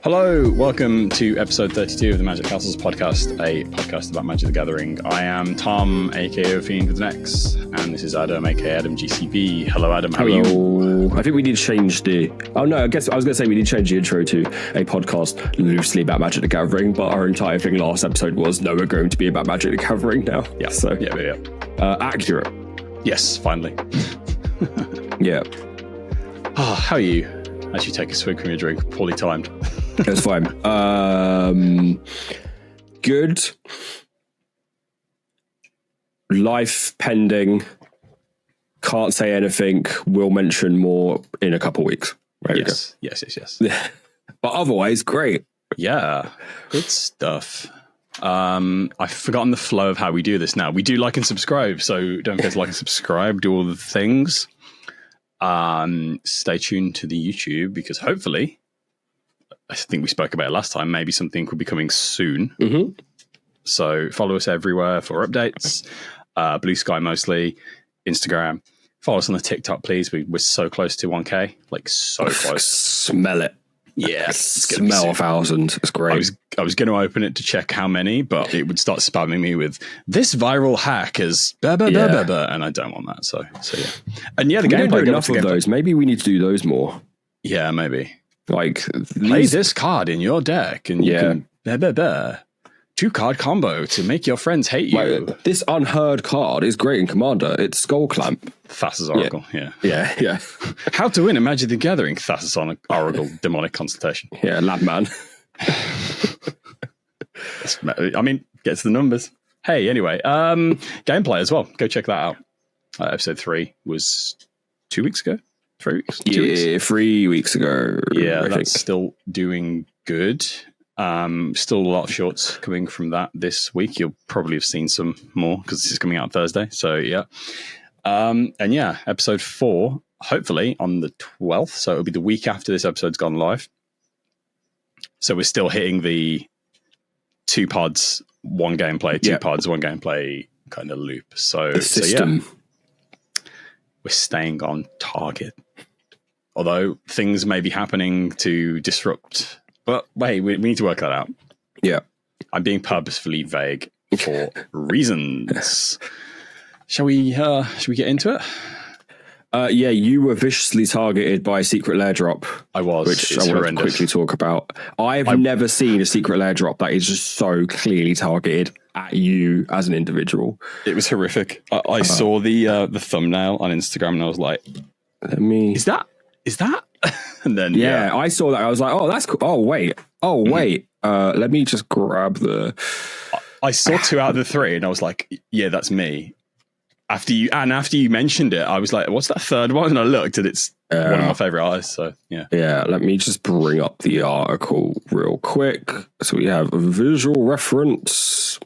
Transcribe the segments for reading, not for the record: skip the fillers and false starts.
Hello, welcome to episode 32 of the Magic Castles podcast, a podcast about Magic the Gathering. I am Tom, aka Fiend with an X, and this is Adam, aka Adam GCB. Hello, Adam. How are you? I think we need to change the... Oh, no, I guess I was going to say we need to change the intro to a podcast loosely about Magic the Gathering, but our entire thing last episode was, no, we're going to be about Magic the Gathering now. Yeah, so yeah. Accurate. Yes, finally. Yeah. Oh, how are you? As you take a swig from your drink, poorly timed. It was fine. Good. Life pending. Can't say anything. We'll mention more in a couple of weeks. Yes. But otherwise, great. Yeah, good stuff. I've forgotten the flow of how we do this now. We do like and subscribe, so don't forget to like and subscribe, do all the things. Stay tuned to the YouTube because hopefully, I think we spoke about it last time, maybe something could be coming soon. Mm-hmm. So follow us everywhere for updates. Blue Sky mostly, Instagram. Follow us on the TikTok, please. We're so close to 1K, like so close. Smell it. Yeah, smell 1,000. It's great. I was going to open it to check how many, but it would start spamming me with this viral hack is and I don't want that. So yeah, and yeah, the gameplay. Don't do enough of those. Maybe we need to do those more. Yeah, maybe. Like play this card in your deck, and you can 2-card combo to make your friends hate you. Like, this unheard card is great in Commander. It's Skull Clamp. Thassa's Oracle, yeah. How to win a Magic the Gathering, Thassa's Oracle, Demonic Consultation. Yeah, Labman. I mean, gets the numbers. Hey, anyway, gameplay as well. Go check that out. Episode 3 was 2 weeks ago? 3 weeks? 2 weeks? 3 weeks ago. Yeah, that's still doing good. Still a lot of shorts coming from that this week. You'll probably have seen some more because this is coming out Thursday. So yeah. And yeah, episode 4, hopefully on the 12th. So it'll be the week after this episode's gone live. So we're still hitting the 2 pods, 1 gameplay, 2 pods, 1 gameplay kind of loop. So yeah, we're staying on target. Although things may be happening to disrupt. But wait, we need to work that out. Yeah. I'm being purposefully vague for reasons. Shall we get into it? Yeah, you were viciously targeted by a Secret Lair drop. I was. Which I want to quickly talk about. I've never seen a Secret Lair drop that is just so clearly targeted at you as an individual. It was horrific. I saw the thumbnail on Instagram and I was like, Is that? And then I saw that. I was like, oh, that's cool. Oh, wait. Let me just grab the... I saw 2 out of the 3 and I was like, yeah, that's me. After you mentioned it, I was like, what's that third one? And I looked and it's one of my favorite artists. So yeah. Yeah, let me just bring up the article real quick. So we have a visual reference.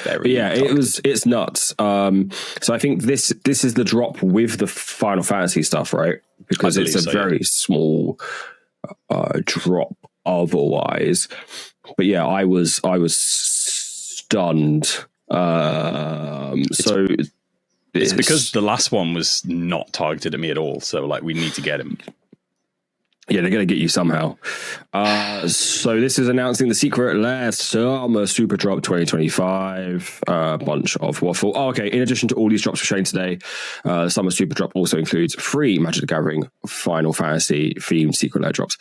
It's nuts. So I think this is the drop with the Final Fantasy stuff, right? Because it's a very small drop otherwise. But yeah, I was stunned. It's because the last one was not targeted at me at all. So like we need to get him. Yeah, they're going to get you somehow. So this is announcing the Secret Lair Summer Super Drop 2025. Bunch of waffle. Oh, okay. In addition to all these drops we're showing today, Summer Super Drop also includes free Magic the Gathering Final Fantasy themed Secret Lair drops.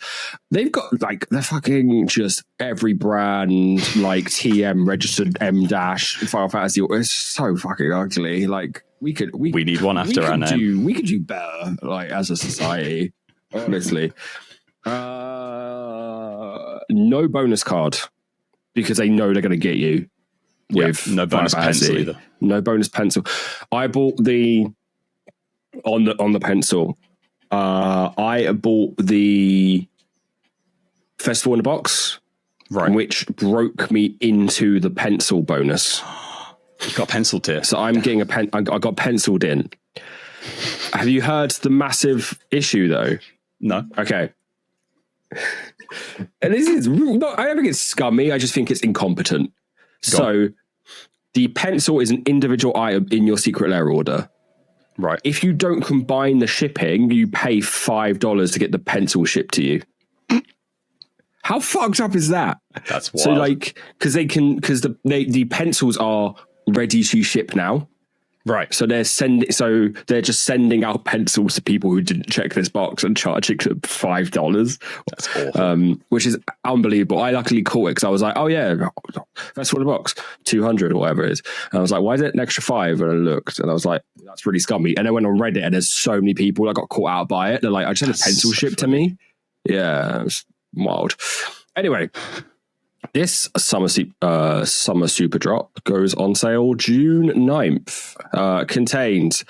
They've got they're fucking just every brand, like TM registered M- Final Fantasy. It's so fucking ugly. Like we need one after our name. We could do better, like as a society. Honestly, no bonus card because they know they're going to get you with no bonus pencil either. No bonus pencil. I bought on the pencil. I bought the Festival in the Box, right, which broke me into the pencil bonus. You got penciled here, so I'm getting I got penciled in. Have you heard the massive issue though? No. Okay. And this is not, I don't think it's scummy. I just think it's incompetent. So the pencil is an individual item in your Secret Lair order. Right. If you don't combine the shipping, you pay $5 to get the pencil shipped to you. How fucked up is that? That's wild. So like, because the pencils are ready to ship now. Right. So they're just sending out pencils to people who didn't check this box and charging them $5. That's awful. Which is unbelievable. I luckily caught it because I was like, oh yeah, that's for the box, 200 or whatever it is. And I was like, why is it an extra $5? And I looked and I was like, that's really scummy. And then went on Reddit and there's so many people that got caught out by it. They're like, I just had a pencil shipped to me. Yeah, it was wild. Anyway, this summer super drop goes on sale June 9th. Contains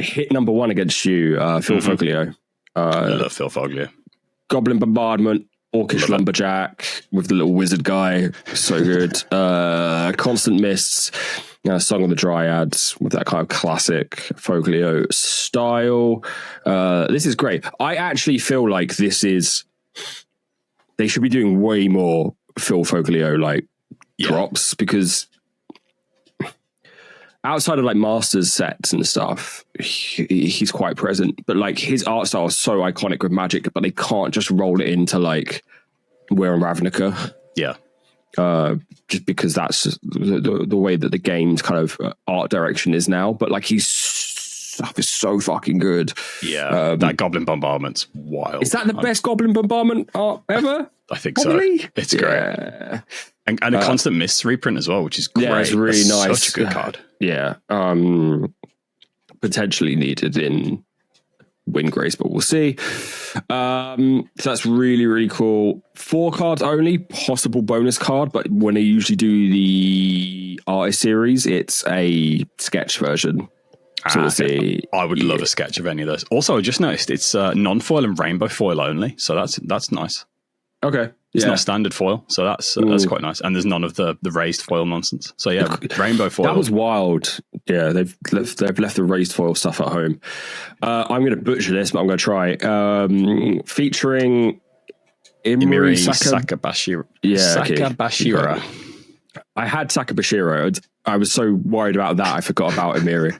hit number 1 against you, Phil Foglio. I love Phil Foglio. Goblin Bombardment, Orcish Lumberjack with the little wizard guy. So good. Constant Mists, Song of the Dryads with that kind of classic Foglio style. This is great. I actually feel like they should be doing way more Phil Foglio drops, because outside of like Masters sets and stuff, he's quite present. But like his art style is so iconic with Magic, but they can't just roll it into like We're in Ravnica. Yeah. Just because that's just the way that the game's kind of art direction is now. But like his stuff is so fucking good. Yeah, that Goblin Bombardment's wild. Is that the best Goblin Bombardment art ever? I think Probably? so. It's great. And a Constant Mists reprint as well, which is great. Yeah, it's really nice. Such a good card. Yeah. Potentially needed in Windgrace, but we'll see. So that's really, really cool. 4 cards only, possible bonus card, but when they usually do the artist series, it's a sketch version. So we'll see. I would love a sketch of any of those. Also, I just noticed it's non-foil and rainbow foil only, so that's nice. Okay. It's not standard foil, so that's quite nice. And there's none of the raised foil nonsense. So yeah, rainbow foil. That was wild. Yeah, they've left the raised foil stuff at home. I'm going to butcher this, but I'm going to try. Featuring Imri Sakabashira. Yeah, Sakabashira. Okay. I had Sakabashira. I was so worried about that, I forgot about Imiri.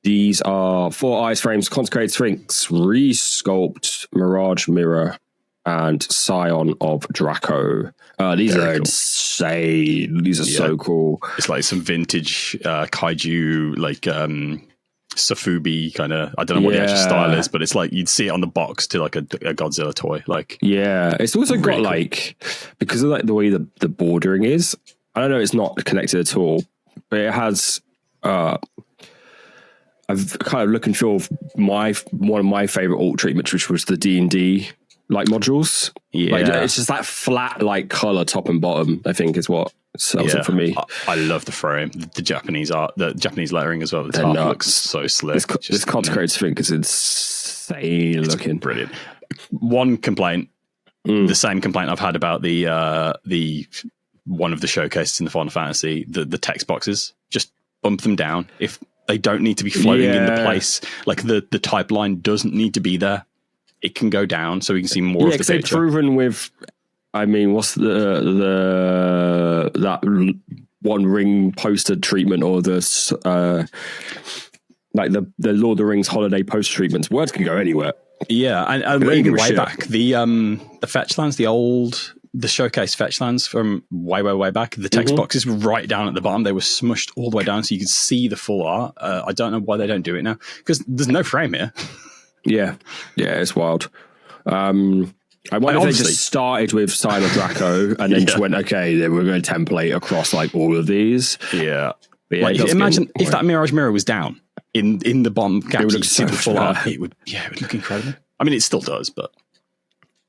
These are 4 Ice Frames, Consecrated Sphinx, Resculpt, Mirage Mirror, and Scion of Draco. These are insane. These are so cool. It's like some vintage kaiju, like Safubi kind of. I don't know what the actual style is, but it's like you'd see it on the box to like a Godzilla toy. Like, yeah, it's also really got cool. Like, because of like the way the bordering is. I don't know, it's not connected at all, but it has. I've kind of look and feel one of my favorite alt treatments, which was the D&D like modules. Yeah, like, it's just that flat like color top and bottom. I think is what sells it for me. I love the frame, the Japanese art, the Japanese lettering as well. The top looks so slick. This Consecrated Sphinx is insane looking, brilliant. One complaint, the same complaint I've had about the one of the showcases in the Final Fantasy, the text boxes. Just bump them down if they don't need to be floating in the place. Like the type line doesn't need to be there. It can go down so we can see more of the picture. They've proven with, I mean, what's that One Ring poster treatment or the like the Lord of the Rings holiday poster treatments? Words can go anywhere. Yeah, and even way back, the fetch lands, the showcase fetch lands from way back, the text boxes were right down at the bottom. They were smushed all the way down so you could see the full art. I don't know why they don't do it now, because there's no frame here. Yeah, it's wild. I wonder if they just started with Scion of Draco and then just went, okay, then we're going to template across like all of these. Yeah. Like, imagine if that Mirage Mirror was down in the bottom gap, you could see the full art. It would look incredible. I mean, it still does, but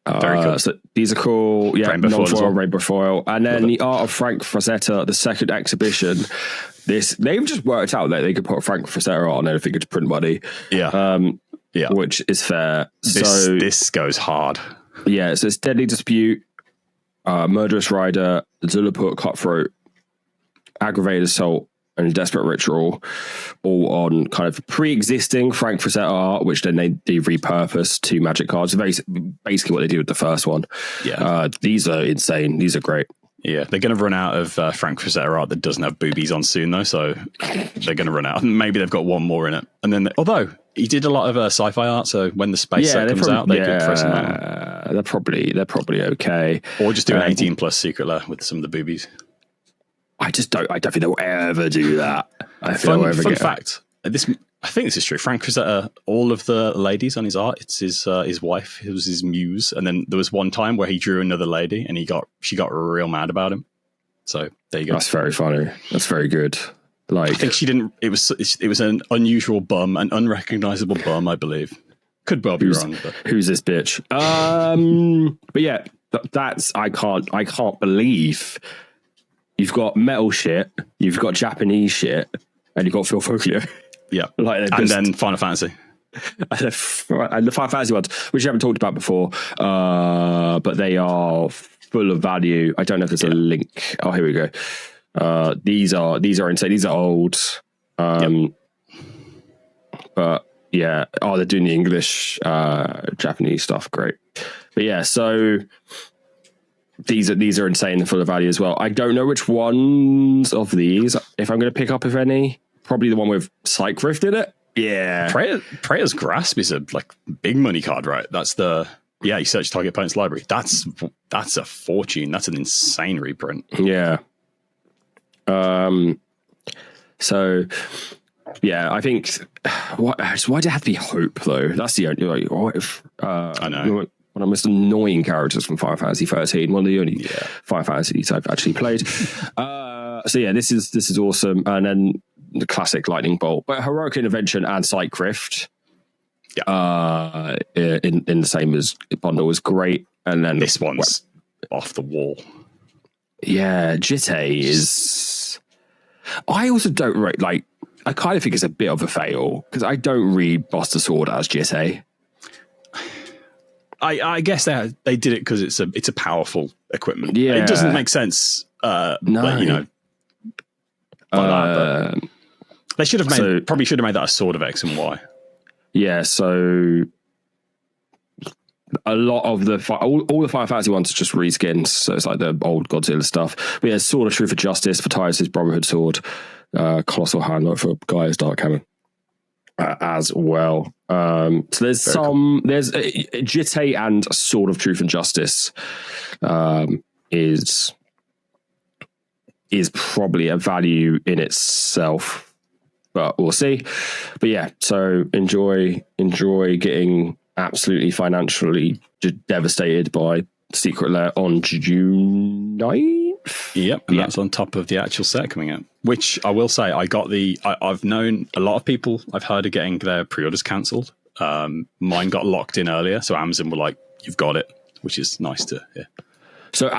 very cool. So these are cool. Yeah, non-foil, rainbow foil. And then the art of Frank Frazetta, the second exhibition. They've just worked out that they could put Frank Frazetta on anything to print money. Yeah. Which is fair. This goes hard. Yeah, so it's Deadly Dispute, Murderous Rider, Zulaput Cutthroat, Aggravated Assault, and Desperate Ritual, all on kind of pre-existing Frank Frazetta art, which then they repurposed to Magic cards. Basically what they did with the first one. Yeah. These are insane. These are great. Yeah, they're going to run out of Frank Frazetta art that doesn't have boobies on soon, though. So they're going to run out. Maybe they've got one more in it. And then, although he did a lot of sci-fi art, so when the space set comes out, they could throw some out. They're probably okay. Or just do an 18+ Secret Lair with some of the boobies. I don't think they'll ever do that. Fun fact. I think this is true. Frank Frazetta, all of the ladies on his art, it's his wife. It was his muse. And then there was one time where he drew another lady, and she got real mad about him. So there you go. That's very funny. That's very good. Like, I think she didn't. It was an unusual bum, an unrecognizable bum, I believe. Could well be wrong. But. Who's this bitch? But yeah, that's I can't believe you've got metal shit, you've got Japanese shit, and you've got Phil Folklore. Yeah, and then Final Fantasy. And the Final Fantasy ones, which you haven't talked about before, but they are full of value. I don't know if there's a link. Oh, here we go. These are insane. These are old. But yeah, they're doing the English, Japanese stuff. Great. But yeah, so these are insane and full of value as well. I don't know which ones of these, if I'm going to pick up, if any. Probably the one with Psych Rift in it. Yeah. Preyer's Grasp is a big money card, right? That's you search target opponent's library. That's a fortune. That's an insane reprint. Yeah. So yeah, I think why does it have to be Hope though? That's the only I know. One of the most annoying characters from Final Fantasy 13. One of the only Final Fantasies I've actually played. So yeah, this is awesome. And then the classic Lightning Bolt, but Heroic Intervention and Psych Rift in the same as bundle is great. And then this one's off the wall. Yeah, Jitte is. I also don't like. I kind of think it's a bit of a fail because I don't read Buster Sword as Jitte. I guess they did it because it's a powerful equipment. Yeah, it doesn't make sense. No, like that, but they should have probably should have made that a Sword of X and Y. Yeah, so a lot of all the Final Fantasy ones are just reskins, so it's like the old Godzilla stuff. But yeah, Sword of Truth and Justice for Titus' Brotherhood Sword, Colossal Handler for Gaia's Dark Hammer as well. So there's there's Jitte and Sword of Truth and Justice is probably a value in itself, but we'll see. But yeah, so enjoy getting absolutely financially devastated by Secret Lair on June 9th. Yep, and that's on top of the actual set coming out. Which I will say, I've known a lot of people I've heard are getting their pre-orders cancelled. Mine got locked in earlier, so Amazon were like, "You've got it," which is nice to hear. So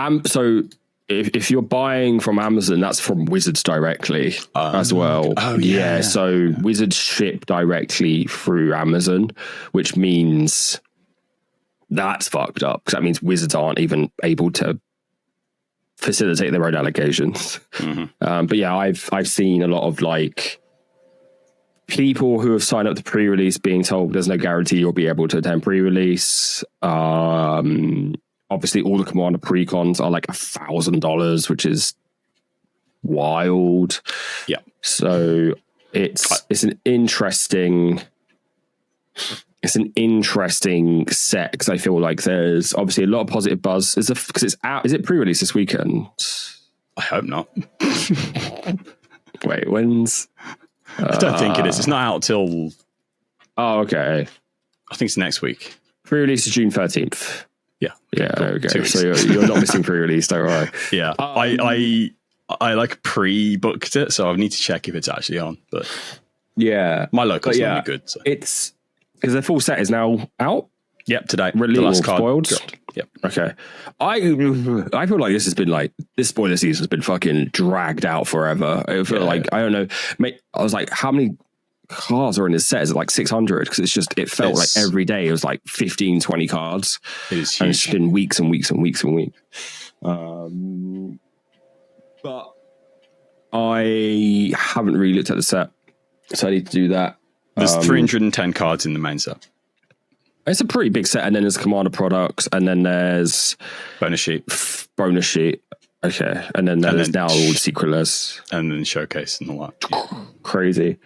if you're buying from Amazon, that's from Wizards directly as well. Oh yeah. So Wizards ship directly through Amazon, which means that's fucked up because that means Wizards aren't even able to facilitate their own allocations. Mm-hmm. But yeah, I've seen a lot of people who have signed up to pre-release being told there's no guarantee you'll be able to attend pre-release. Obviously, all the Commander pre-cons are like $1,000, which is wild. Yeah. So it's an interesting set because I feel like there's obviously a lot of positive buzz. Because it's out. Is it pre-release this weekend? I hope not. Wait, when's? I don't think it is. It's not out till. Oh, okay. I think it's next week. Pre-release is June 13th. Yeah. There we go. So you're not missing pre-release, don't worry. Yeah. I pre-booked it, so I need to check if it's actually on. But yeah, my local's not good. So. It's because the full set is now out. Yep, today. The last card spoiled. Yep. Okay. I feel like this spoiler season has been fucking dragged out forever. I feel like I don't know. Mate, I was like, how many cards are in this set? Is it like 600? Because it felt like every day it was like 15, 20 cards. It is huge. And it's been weeks and weeks and weeks and weeks. But I haven't really looked at the set, so I need to do that. There's 310 cards in the main set. It's a pretty big set, and then there's Commander products, and then there's bonus sheet. Okay, and then there's now all the Secret Lairs. And then Showcase and all that. Yeah. Crazy.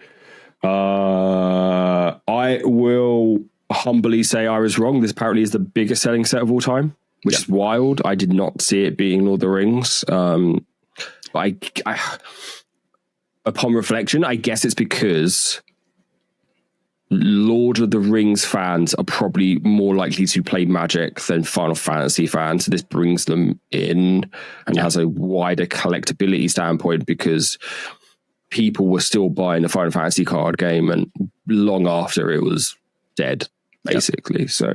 I will humbly say I was wrong. This apparently is the biggest selling set of all time, which is wild. I did not see it being Lord of the Rings. But I, upon reflection, I guess it's because Lord of the Rings fans are probably more likely to play Magic than Final Fantasy fans. So this brings them in and has a wider collectability standpoint because people were still buying the Final Fantasy card game and long after it was dead, basically. So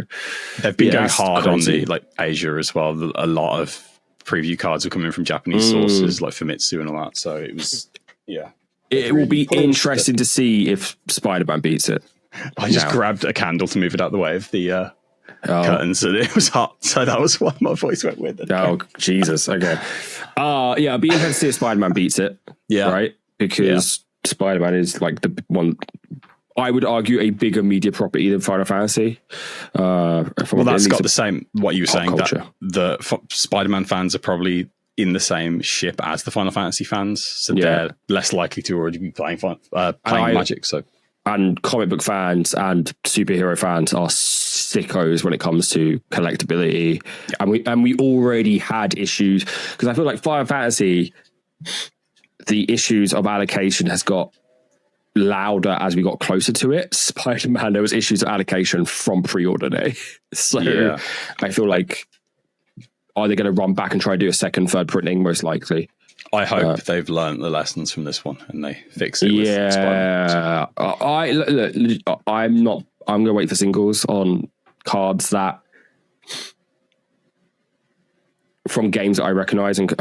they've been going hard crazy. On the Asia as well. A lot of preview cards are coming from Japanese sources like Famitsu and all that. So it was, It will be interesting to see if Spider-Man beats it. I just grabbed a candle to move it out of the way of the curtains, and it was hot, so that was what my voice went with. Oh, Jesus. Okay. It'd be interesting to see if Spider-Man beats it. Yeah. Right? Because Spider-Man is like the one, I would argue, a bigger media property than Final Fantasy. Well, that's got the same, what you were saying, culture. That the Spider-Man fans are probably in the same ship as the Final Fantasy fans, so they're less likely to already be playing Magic, so... And comic book fans and superhero fans are sickos when it comes to collectability. Yeah. And we already had issues because I feel like Final Fantasy, the issues of allocation has got louder as we got closer to it. Spider-Man, there was issues of allocation from pre-order day. So I feel like, are they going to run back and try to do a second, third printing? Most likely. I hope they've learned the lessons from this one and they fix it. Yeah, I'm going to wait for singles on cards that from games that I recognize and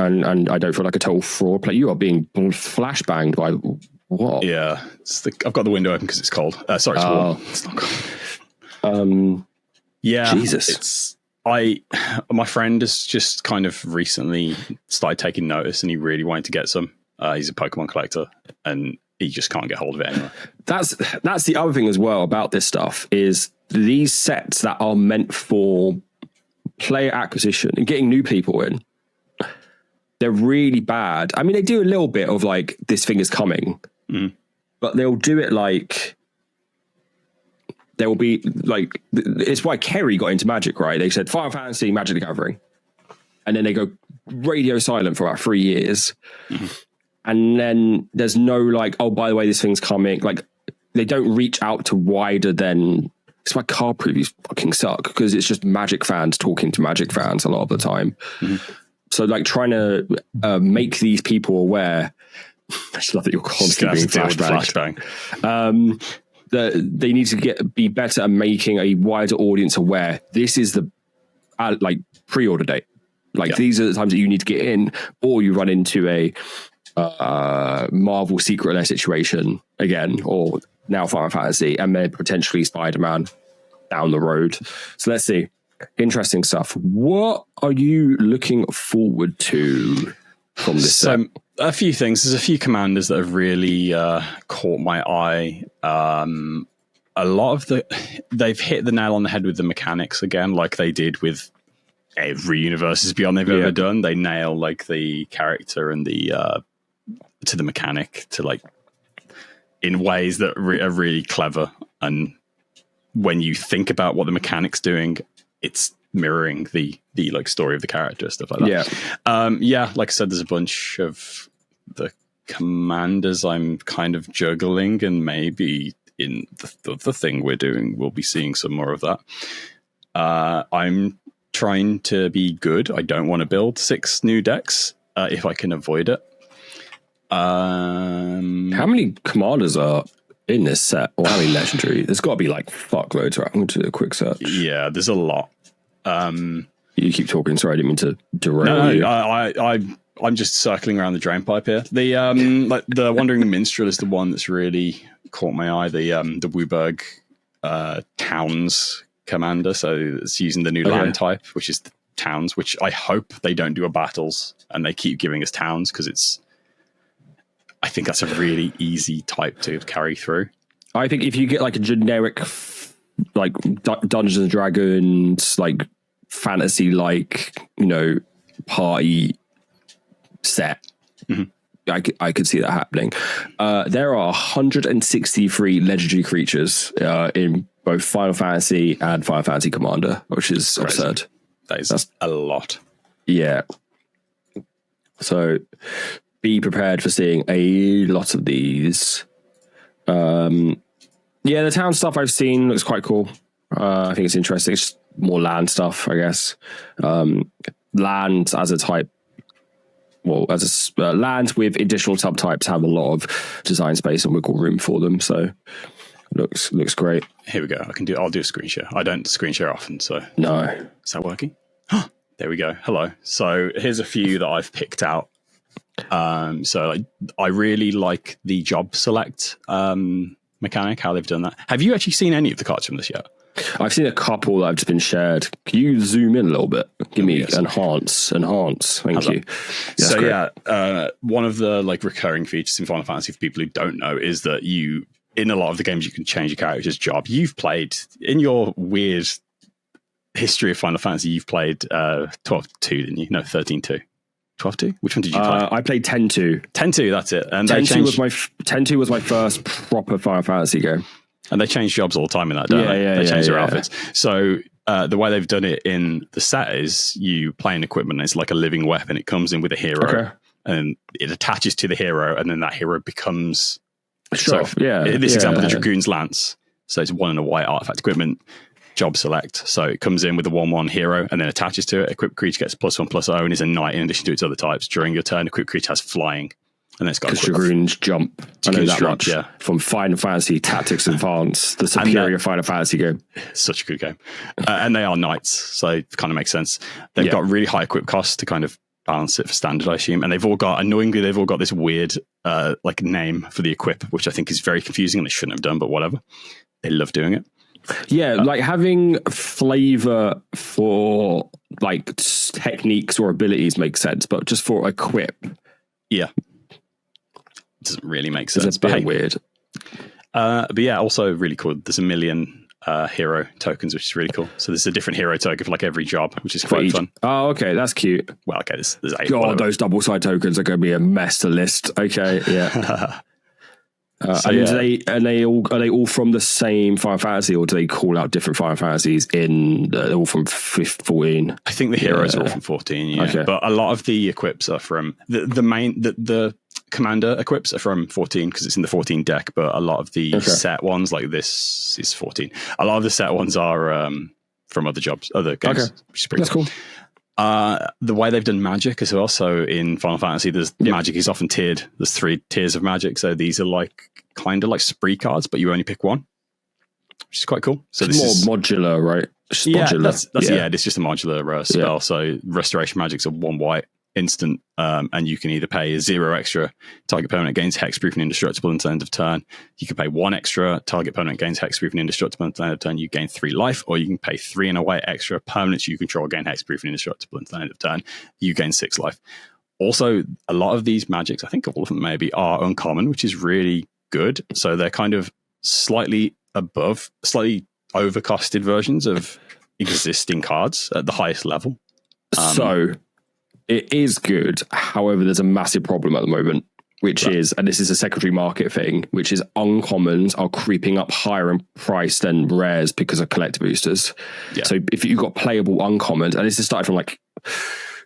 I don't feel like a total fraud play. You are being flashbanged by what? Yeah, I've got the window open because it's cold. Sorry, it's warm. It's not cold. Jesus. My friend has just kind of recently started taking notice and he really wanted to get some. He's a Pokemon collector and he just can't get hold of it anyway. That's the other thing as well about this stuff is these sets that are meant for player acquisition and getting new people in, they're really bad. I mean, they do a little bit of like, this thing is coming, but they'll do it like... There will be like, it's why Kerry got into Magic, right? They said Final Fantasy, Magic the Gathering. And then they go radio silent for about 3 years. And then there's no like, oh, by the way, this thing's coming. Like they don't reach out to wider than, it's why card previews fucking suck because it's just Magic fans talking to Magic fans a lot of the time. So like trying to make these people aware. I just love that you're constantly being flashbang. They need to be better at making a wider audience aware. This is the like pre-order date. Like these are the times that you need to get in, or you run into a Marvel Secret Lair situation again, or now Final Fantasy, and then potentially Spider-Man down the road. So let's see. Interesting stuff. What are you looking forward to from this set? A few things. There's a few commanders that have really caught my eye. A lot of they've hit the nail on the head with the mechanics again, like they did with every Universes Beyond they've ever done. They nail like the character and the to the mechanic to like in ways that are really clever. And when you think about what the mechanic's doing, it's mirroring the like story of the character, stuff like that. Like I said, there's a bunch of the commanders I'm kind of juggling, and maybe in the thing we're doing we'll be seeing some more of that. I'm trying to be good. I don't want to build 6 new decks if I can avoid it. How many commanders are in this set, or how many legendary? There's got to be like fuckloads, right? I'm going to do a quick search. Yeah, there's a lot. You keep talking. Sorry, I didn't mean to derail you. I'm just circling around the drain pipe here. The like the Wandering Minstrel is the one that's really caught my eye. The Wooburg Towns commander. So it's using the new land type, which is the towns. Which I hope they don't do a battles and they keep giving us towns because I think that's a really easy type to carry through. I think if you get like a generic like Dungeons and Dragons, like fantasy, like, you know, party set. I could see that happening. There are 163 legendary creatures in both Final Fantasy and Final Fantasy Commander, which is absurd. That's a lot. Yeah. So be prepared for seeing a lot of these. Yeah, the town stuff I've seen looks quite cool. I think it's interesting. It's just more land stuff, I guess. Land as a type. Well, as a land with additional subtypes have a lot of design space and wiggle room for them. So looks great. Here we go. I'll do a screen share. I don't screen share often, so no. Is that working? There we go. Hello. So here's a few that I've picked out. So I really like the job select mechanic, how they've done that. Have you actually seen any of the cards from this yet? I've seen a couple that have just been shared. Can you zoom in a little bit? Give me enhance. Thank you. One of the recurring features in Final Fantasy for people who don't know is that in a lot of the games you can change your character's job. You've played in your weird history of Final Fantasy. You've played 12-2, didn't you? No, 13-2. 12-2? Which one did you play? I played 10-2. 10-2, that's it. And 10-2 was my first proper Final Fantasy game. And they change jobs all the time in that, don't they? They change their outfits. So the way they've done it in the set is you play an equipment. It's like a living weapon. It comes in with a hero, and it attaches to the hero, and then that hero becomes. Sure. So in this example, the Dragoon's Lance. So it's 1 and a white artifact equipment. Job select. So it comes in with a 1/1 hero, and then attaches to it. Equipped creature gets +1/+0 and is a knight in addition to its other types. During your turn, equipped creature has flying. And it's got Dragoons jump. I know that much. Yeah. From Final Fantasy Tactics Advance, the superior Final Fantasy game. Such a good game. And they are knights, so it kind of makes sense. They've got really high equip costs to kind of balance it for standard, I assume. And they've all got this weird name for the equip, which I think is very confusing and they shouldn't have done, but whatever. They love doing it. Yeah, having flavor for techniques or abilities makes sense, but just for equip. Yeah. Doesn't really make sense. It's a bit weird. But yeah, also really cool. There's 1 million hero tokens, which is really cool. So there's a different hero token for every job, which is quite fun. Oh, okay, that's cute. Well, okay, there's 8. God, those double side tokens are going to be a mess to list. Okay, yeah. Are they all from the same Final Fantasy, or do they call out different Final Fantasies they're all from 14? I think the heroes are all from 14, okay. But a lot of the equips are from the commander equips are from 14 because it's in the 14 deck, but a lot of the set ones, like this, is 14. A lot of the set ones are from other games, which is pretty cool. The way they've done magic as well. So in Final Fantasy, magic is often tiered. There's 3 tiers of magic. So these are kind of like spree cards, but you only pick one, which is quite cool. So this is more modular, right? Modular. It's just a modular spell. So restoration magic's a 1 white instant, and you can either pay 0 extra, target opponent gains hexproof and indestructible until end of turn. You can pay 1 extra, target opponent gains hexproof and indestructible until end of turn. You gain 3 life, or you can pay 3 and a white extra, permanents you control gain hexproof and indestructible until end of turn. You gain 6 life. Also, a lot of these magics, I think all of them maybe, are uncommon, which is really good. So they're kind of slightly overcosted versions of existing cards at the highest level. So it is good. However, there's a massive problem at the moment, which is, and this is a secondary market thing, which is uncommons are creeping up higher in price than rares because of collector boosters. Yeah. So if you've got playable uncommons, and this is started from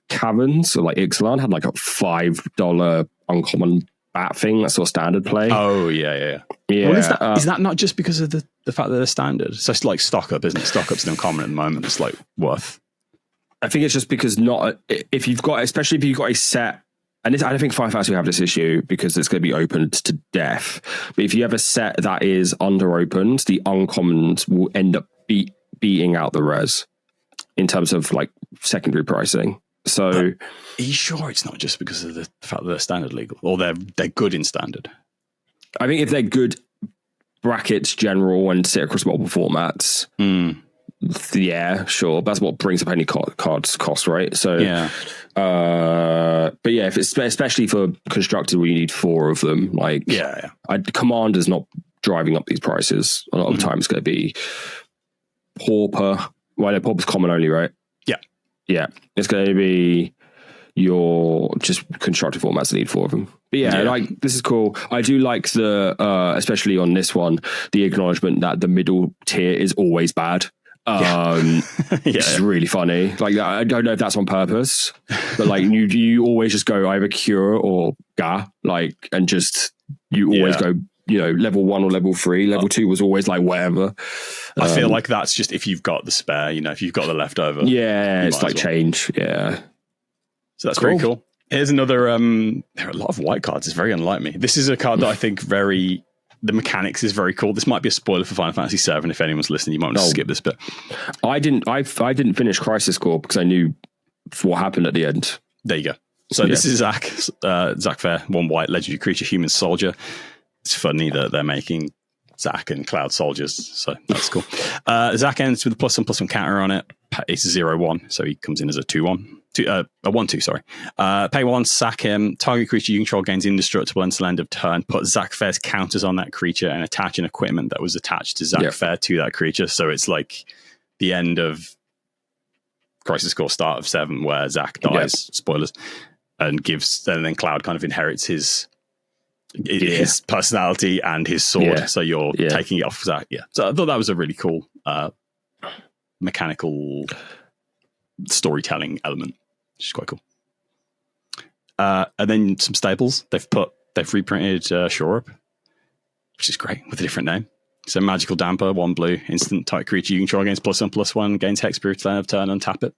Caverns, or Ixalan had a $5 uncommon bat thing, that's sort of standard play. Oh, yeah. Well, is that not just because of the fact that they're standard? So it's like stock up, isn't it? Stock up's an uncommon at the moment. It's worth. I think it's just because if you've got a set, and I don't think Final Fantasy will have this issue because it's going to be opened to death. But if you have a set that is under opened, the uncommons will end up beating out the res in terms of secondary pricing. So, are you sure it's not just because of the fact that they're standard legal, or they're good in standard? I think if they're good brackets, general, and sit across multiple formats. Yeah, sure. That's what brings up any cards cost, right? So, yeah. But yeah, if it's especially for constructed where you need 4 of them, Commander's not driving up these prices. A lot of the time it's going to be Pauper. Well, no, Pauper's common only, right? Yeah. Yeah. It's going to be your just constructed formats need 4 of them. But yeah, like this is cool. I do like the especially on this one, the acknowledgement that the middle tier is always bad. Which is really funny. Like, I don't know if that's on purpose, but like you always just go either cure or ga, like, and just you always go, you know, level 1 or level 3. Level 2 was always like whatever. I feel like that's just if you've got the spare, you know, if you've got the leftover. Yeah, it's like change. Yeah. So that's pretty cool. Here's another, there are a lot of white cards. It's very unlike me. This is a card that I think the mechanics is very cool. This might be a spoiler for Final Fantasy VII. If anyone's listening, you might want to skip this bit. I didn't finish Crisis Core because I knew what happened at the end. There you go. So this is Zac Fair, 1 white, legendary creature, human soldier. It's funny that they're making Zac and Cloud soldiers, so that's cool. Zac ends with a +1/+1 counter on it. It's a 0/1, so he comes in as a 2/1. A 1/2, sorry. Pay 1, sack him. Target creature you control gains indestructible until end of turn. Put Zac Fair's counters on that creature and attach an equipment that was attached to Zac Fair to that creature. So it's like the end of Crisis Core, start of 7, where Zac dies. Spoilers, and then Cloud kind of inherits his personality and his sword. So you're taking it off Zac. Yeah. So I thought that was a really cool mechanical storytelling element, which is quite cool. And then some staples. They've reprinted Shore Up, which is great, with a different name. So Magical Damper, 1 blue, instant type creature you control against +1/+1, gains Hexproof at end of turn, untap it.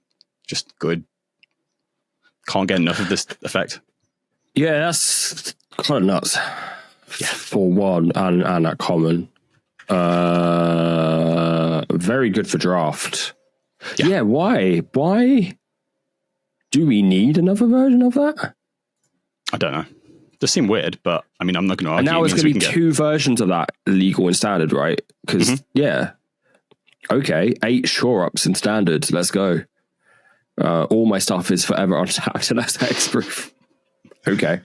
Just good. Can't get enough of this effect. Yeah, that's kind of nuts. For 1 and at common. Very good for draft. Yeah, why? Why do we need another version of that? I don't know. Does seem weird, but I mean, I'm not going to argue. And now it's going to be 2 versions of that, legal and standard, right? Because, okay, 8 shore-ups in standard. Let's go. All my stuff is forever untapped, and that's Hexproof. Okay.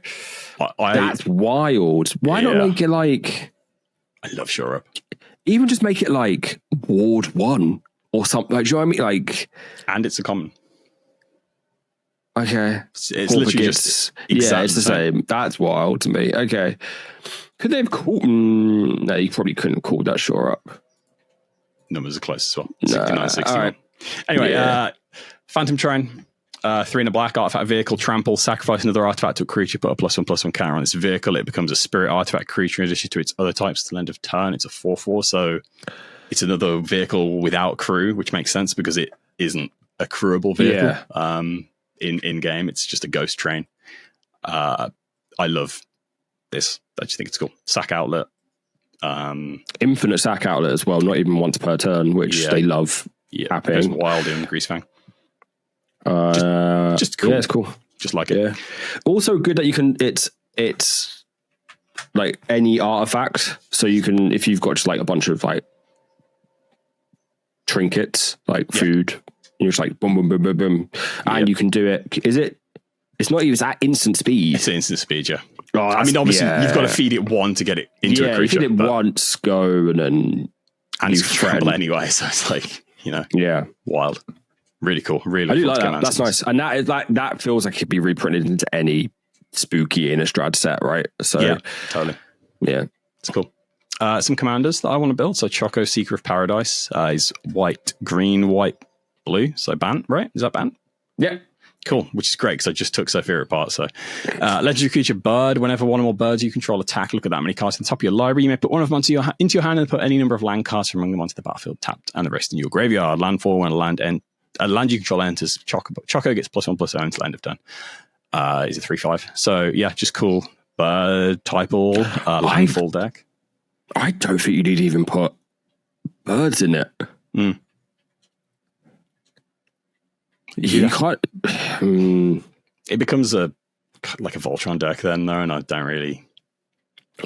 That's wild. Why not make it like... I love Shore Up. Even just make it like Ward 1 or something. Like, do you know what I mean? Like... And it's a common. Okay. It's literally just... Yeah, it's the same. That's wild to me. Okay. Could they have called... no, you probably couldn't have called that Shore Up. Numbers are close as well. 69, 61. Right. Anyway, Phantom Train... 3 in a black, artifact vehicle, trample, sacrifice another artifact to a creature, put a +1/+1 counter on this vehicle. It becomes a spirit artifact creature in addition to its other types till end of turn. It's a 4/4, so it's another vehicle without crew, which makes sense because it isn't a crewable vehicle. In game. It's just a ghost train. I love this. I just think it's cool. Sack outlet. Infinite sack outlet as well, not even once per turn, which they love. Yeah, goes wild in Greasefang. Just cool. Yeah, it's cool. Just like it. Yeah. Also good that you can. It's like any artifact, so you can, if you've got just like a bunch of like trinkets, like food, and you're just like boom, boom, boom, boom, boom, and you can do it. It's not even at instant speed. It's instant speed, yeah. Oh, I mean, obviously, you've got to feed it 1 to get it into a creature. You feed it once, go, and it's trample anyway. So it's like, wild. Really cool. Really, I do like that. That's nice, and that is that feels like it could be reprinted into any spooky Innistrad set, right? So yeah, totally. Yeah, it's cool. Some commanders that I want to build. So Choco, Seeker of Paradise, is white, green, white, blue. So Bant, right? Is that Bant? Yeah. Cool, which is great because I just took Sophia apart. So, legendary creature bird. Whenever one or more birds you control attack, look at that many cards on the top of your library. You may put one of them into your hand and put any number of land cards from among them onto the battlefield tapped, and the rest in your graveyard. Landfall when a land you control enters. Choco gets +1/+0 until end of turn. Is it 3/5? So yeah, just cool bird type all landfall deck. I don't think you need to even put birds in it. You can't. It becomes like a Voltron deck then, though, and I don't really.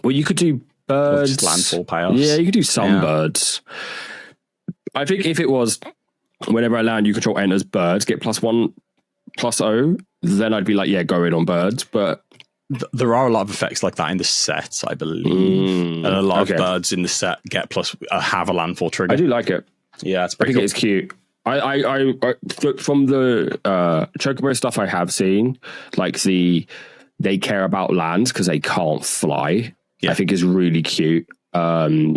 Well, you could do birds, just landfall payoffs. Yeah, you could do some birds. I think if it was whenever a land you control enters birds, get +1/+0, then I'd be like, yeah, go in on birds. But there are a lot of effects like that in the set, I believe, and a lot of birds in the set get have a landfall trigger. I do like it. Yeah, it's pretty cool. It's cute. From the Chocobo stuff I have seen, like they care about land because they can't fly. I think is really cute. I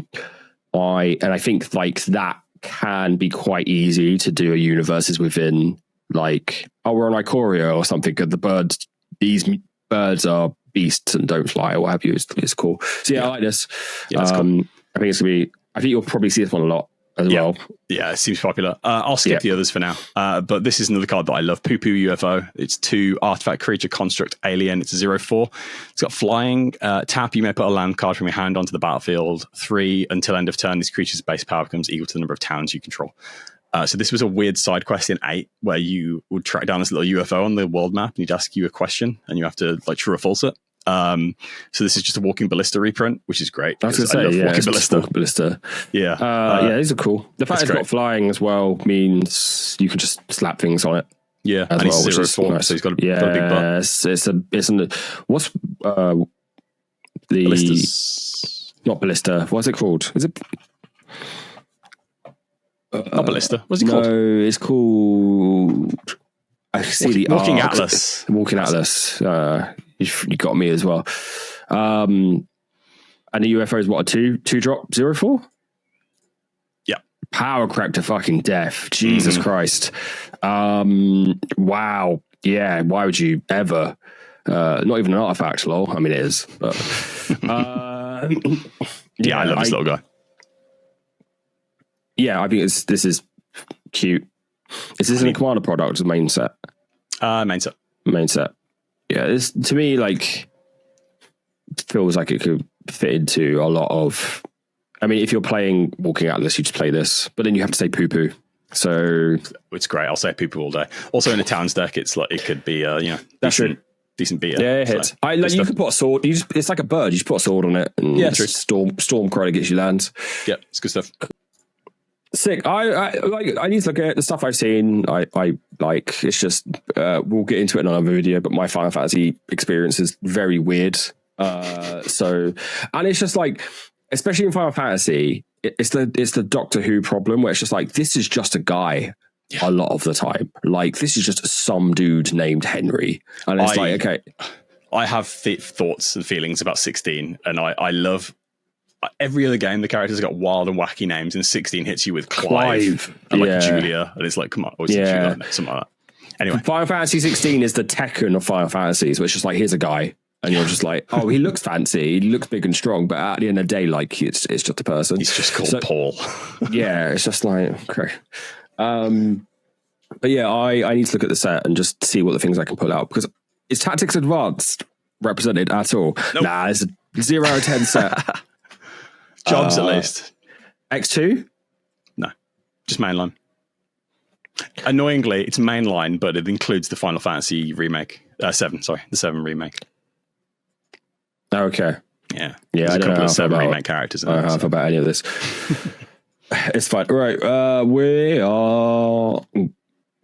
think like that can be quite easy to do a universes within, like, we're on Ikoria or something. These birds are beasts and don't fly or what have you. It's cool. So I like this. Yeah, that's cool. I think it's gonna be. I think you'll probably see this one a lot as well. Yeah, it seems popular. I'll skip the others for now. But this is another card that I love. Poo Poo UFO. It's 2 artifact creature construct alien. It's a 0/4. It's got flying. Tap. You may put a land card from your hand onto the battlefield. 3 until end of turn. This creature's base power becomes equal to the number of towns you control. So this was a weird side quest in 8 where you would track down this little UFO on the world map and he'd ask you a question and you have to like true or false it. So this is just a walking ballista reprint, which is great. I was going to say, walking ballista. Yeah, these are cool. The fact it's got flying as well means you can just slap things on it. Yeah, and well, it's 0/4, nice. So he's got a big butt. What's Ballistas. Not ballista. What's it called? Is it? Not ballista. What's it called? No, it's called. I see the Walking Atlas. Walking Atlas. You got me as well. And the UFO is what, a 2-drop 0/4? Yeah. Power crack to fucking death. Jesus Christ. Wow. Yeah. Why would you ever? Not even an artifact, lol. I mean, it is. But, I love this little guy. Yeah, I think this is cute. Is this a Commander product or main set? Main set. Main set. Yeah, this to me like feels like it could fit into a lot of. I mean, if you're playing Walking Atlas, you just play this, but then you have to say Poo Poo. So it's great. I'll say Poo Poo all day. Also in a towns deck, it's like it could be decent beater. Yeah, it hits. So, you can put a sword. It's like a bird. You just put a sword on it, and Storm Cry gets you lands. Yeah, it's good stuff. Sick. I need to look at the stuff I've seen. I like. It's just we'll get into it in another video. But my Final Fantasy experience is very weird. And it's just like, especially in Final Fantasy, it's the Doctor Who problem where it's just like this is just a guy. A lot of the time, like this is just some dude named Henry, and it's like okay. I have thoughts and feelings about 16, and I love. Every other game, the characters have got wild and wacky names, and 16 hits you with Clive and like Julia, and it's like, come on, something like that. Anyway, Final Fantasy 16 is the Tekken of Final Fantasies, which is just like, here's a guy, and you're just like, oh, he looks fancy, he looks big and strong, but at the end of the day, like, it's just a person. He's just called Paul. Yeah, it's just like, okay. But yeah, I need to look at the set and just see what the things I can pull out, because is Tactics Advanced represented at all? Nope. Nah, it's a 0/10 set. Jobs at least. X2? No, just mainline. Annoyingly, it's mainline, but it includes the Final Fantasy remake. 7, sorry, the 7 remake. Okay. Yeah. Yeah, I don't know 7 remake characters. I don't know about any of this. It's fine. Right. We are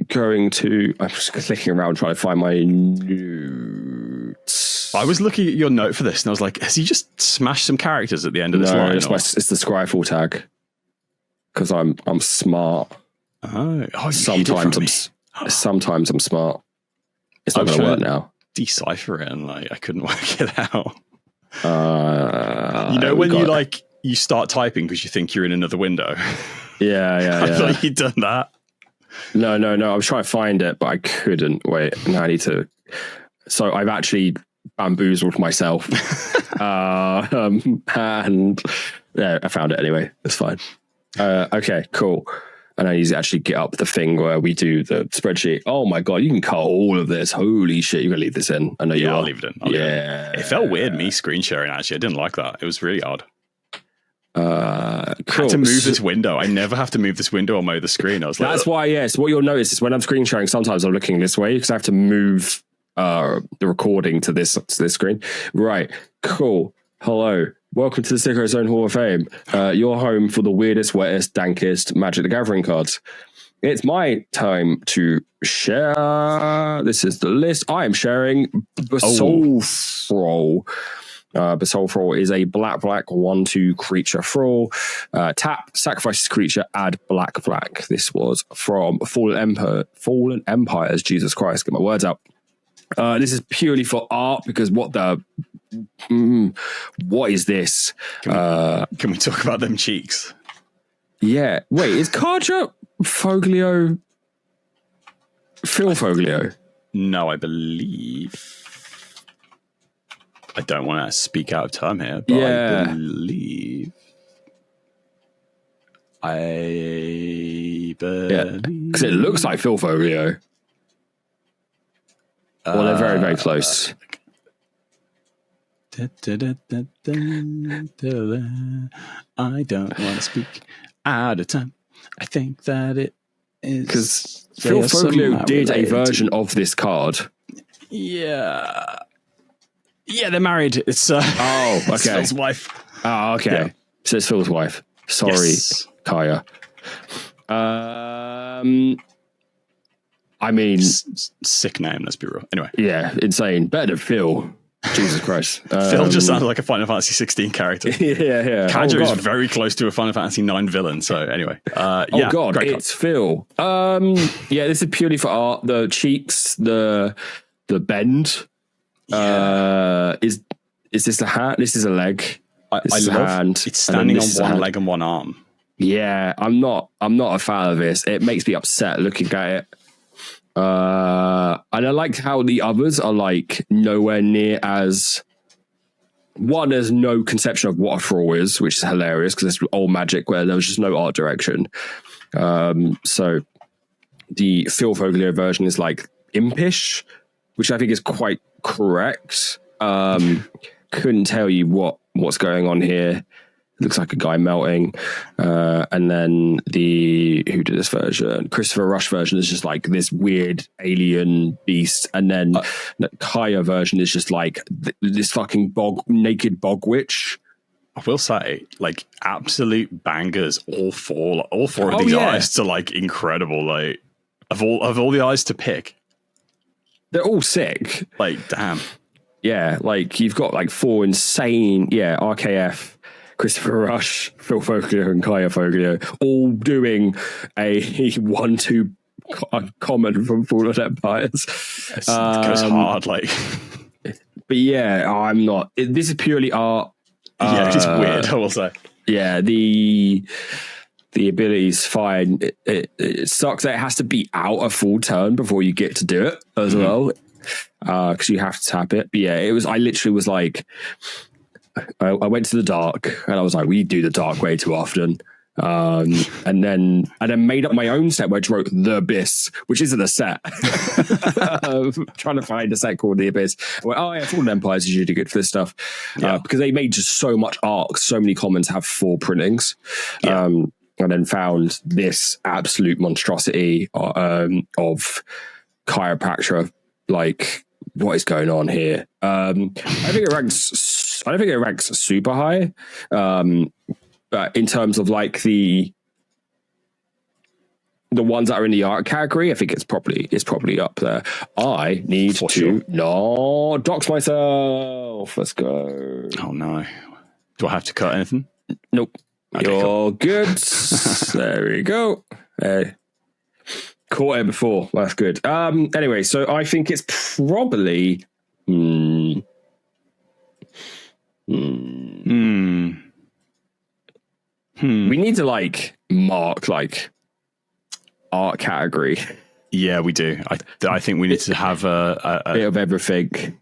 going to. I'm just clicking around trying to find my notes. I was looking at your note for this and I was like, has he just smashed some characters at the end of this line? It's the Scryfall tag. Because I'm smart. Sometimes I'm smart. It's not going to work now. Decipher it and like I couldn't work it out. When you start typing because you think you're in another window. Yeah. I thought you'd done that. No. I was trying to find it, but I couldn't. Wait, now I need to. So I've actually bamboozled myself. And yeah, I found it anyway. It's fine. Okay, cool. And I need to actually get up the thing where we do the spreadsheet. Oh my God, you can cut all of this. Holy shit, you're going to leave this in. I know you are. I'll leave it in. It felt weird, me screen sharing, actually. I didn't like that. It was really odd. Cool. I had to move this window. I never have to move this window on my other screen. I was like, that's why, yes. What you'll notice is when I'm screen sharing, sometimes I'm looking this way because I have to move the recording to this screen. Right. Cool. Hello. Welcome to the Sicko Zone Hall of Fame. Your home for the weirdest, wettest, dankest Magic the Gathering cards. It's my time to share. This is the list. I am sharing Soulfro. But Soul Thrall is a black 1/2 creature thrall. Tap, sacrifice this creature, add black. This was from Fallen Empires. Jesus Christ, get my words out. This is purely for art because what is this? Can we talk about them cheeks? Yeah. Wait, is Karja Foglio Phil Foglio? No, I believe. I don't want to speak out of turn here, but I believe. Because it looks like Phil Foglio. Well, they're very, very close. I don't want to speak out of time. I think that it is because Phil Foglio did a version of this card. Yeah, they're married. It's okay. It's Phil's wife. Oh, okay. Yeah. So it's Phil's wife. Sorry, yes. Kaya. I mean, sick name. Let's be real. Anyway, yeah, insane. Better than Phil. Jesus Christ. Phil just sounds like a Final Fantasy 16 character. Yeah. Kaja is very close to a Final Fantasy 9 villain. So anyway, oh god, it's Phil. Yeah, this is purely for art. The cheeks, the bend. Is this a hand? This is a leg. I love hand. It's standing on one leg and one arm. Yeah, I'm not a fan of this. It makes me upset looking at it. And I like how the others are like nowhere near as one. There's no conception of what a thrall is, which is hilarious because it's old Magic where there was just no art direction. So the Phil Foglio version is like impish, which I think is quite correct. Couldn't tell you what's going on here. Looks like a guy melting. And then who did this version? Christopher Rush version is just like this weird alien beast. And then the Kaya version is just like this fucking naked bog witch. I will say, like, absolute bangers. All four of these eyes are like incredible. Like, of all the eyes to pick, they're all sick. Like, damn. Yeah, like you've got like four insane, RKF, Christopher Rush, Phil Foglio, and Kaya Foglio, all doing a 1/2 common from Fallen Empires. It goes hard, like. But yeah, I'm not. This is purely art. It's weird, I will say. Yeah, the ability's fine. It sucks that it has to be out a full turn before you get to do it as well. Because you have to tap it. But yeah, I literally was like, I went to the dark and I was like, we do the dark way too often. And then made up my own set where I wrote The Abyss, which isn't a set. Trying to find a set called The Abyss. I went, oh yeah, Fallen Empires is usually good for this stuff. Because they made just so much art, so many commons have 4 printings. And then found this absolute monstrosity of chiropractor. Like, what is going on here? I don't think it ranks super high. But in terms of like the ones that are in the art category, I think it's probably up there. I need to not dox myself. Let's go. Oh no. Do I have to cut anything? Nope. Okay, you're good. There we go. Caught it before. That's good. Anyway, so I think it's probably we need to like mark like art category. Yeah, we do. I think we need to have a bit of everything.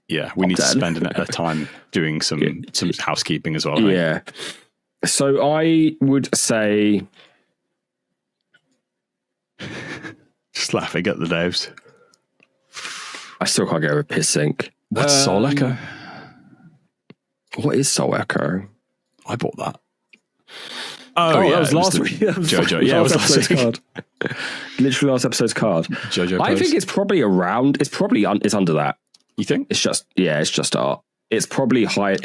Yeah, we need to spend a time doing some housekeeping as well. Yeah. Right? So I would say. Just laughing at the names. I still can't get over Piss Sink. What's Soul Echo? What is Soul Echo? I bought that. Oh yeah, that was last week. JoJo. Yeah, it was last week. Card. Literally last episode's card. JoJo. I think it's probably around. It's probably it's under that. You think? It's just art. It's probably higher.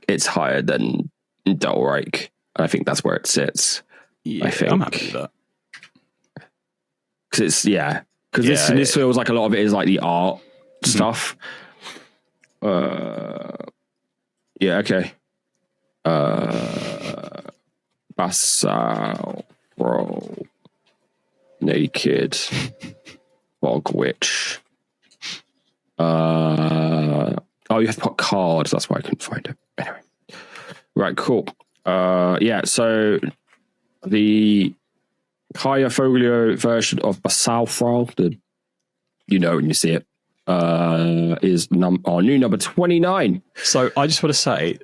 It's higher than Delreich. I think that's where it sits. Yeah, I think I'm happy with that. Because this feels like a lot of it is like the art stuff. Yeah, okay. Basal, bro. Naked. Bog Witch. Oh, you have to put cards. That's why I couldn't find it. Anyway. Right, cool. Yeah, so the Kaya Foglio version of Basalfral, you know when you see it, is our new number 29. So I just want to say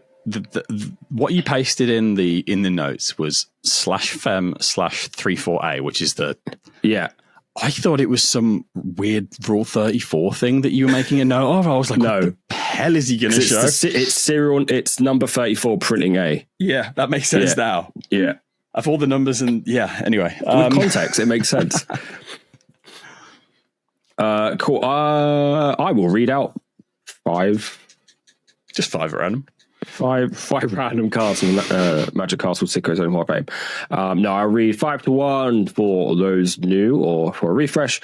what you pasted in the notes was /fem/34A, which is the I thought it was some weird Rule 34 thing that you were making a note of. I was like, no. What the hell is he going to show? It's serial. It's number 34 printing A. Yeah, that makes sense now. Yeah. Of all the numbers and anyway. With context, it makes sense. Cool. I will read out 5. Just 5 at random. 5 random cards from Magic Castle Sicko's own Hall of Fame. No, I'll read 5 to 1 for those new or for a refresh.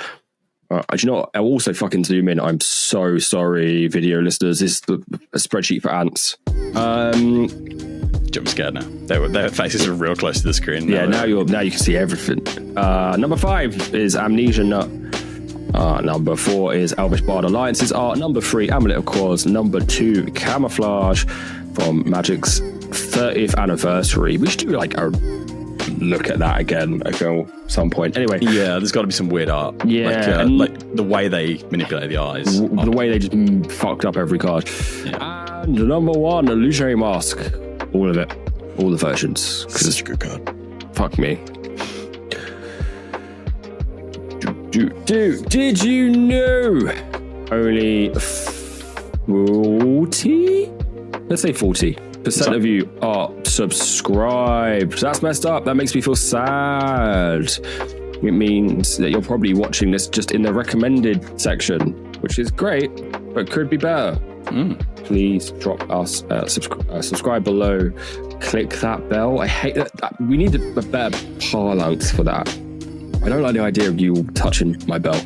You know what? I'll also fucking zoom in. I'm so sorry, video listeners. This is a spreadsheet for ants. Jump scared now. Their faces are real close to the screen. Yeah, now you can see everything. Number 5 is Amnesia Nut. Number 4 is Elvish Bard Alliance's art. Number 3, Amulet of Cause. Number 2, Camouflage from Magic's 30th anniversary. We should do like a look at that again at some point. Anyway. Yeah, there's got to be some weird art. Yeah. Like the way they manipulate the art is... The way they just fucked up every card. Yeah. And number 1, Illusionary Mask. All of it. All the versions. Because it's a good card. Fuck me. Did you know only 40? Let's say 40% of you are subscribed. That's messed up. That makes me feel sad. It means that you're probably watching this just in the recommended section, which is great, but could be better. Please drop us subscribe below. Click that bell. I hate that. We need a better parlance for that. I don't like the idea of you touching my bell.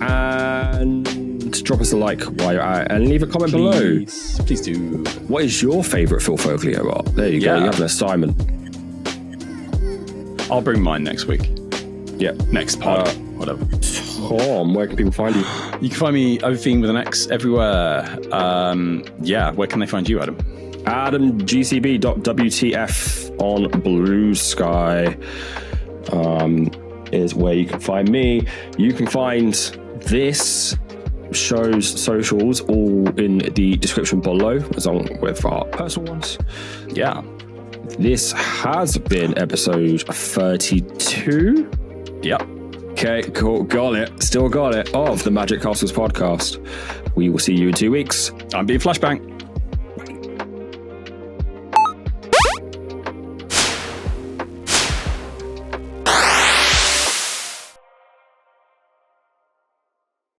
And drop us a like while you're at it and leave a comment below. Please do. What is your favourite Phil Foglio art? There you go. You have an assignment. I'll bring mine next week. Yeah. Next pod. Whatever. Tom, where can people find you? You can find me Overtheme with an X everywhere. Where can they find you, Adam? AdamGCB.WTF on Blue Sky. Is where you can find me. You can find this show's socials all in the description below, as long with our personal ones. Yeah. This has been episode 32. Yep. Okay, cool. Got it. Still got it. Of the Magic Castles podcast. We will see you in 2 weeks. I'm being Flashbang.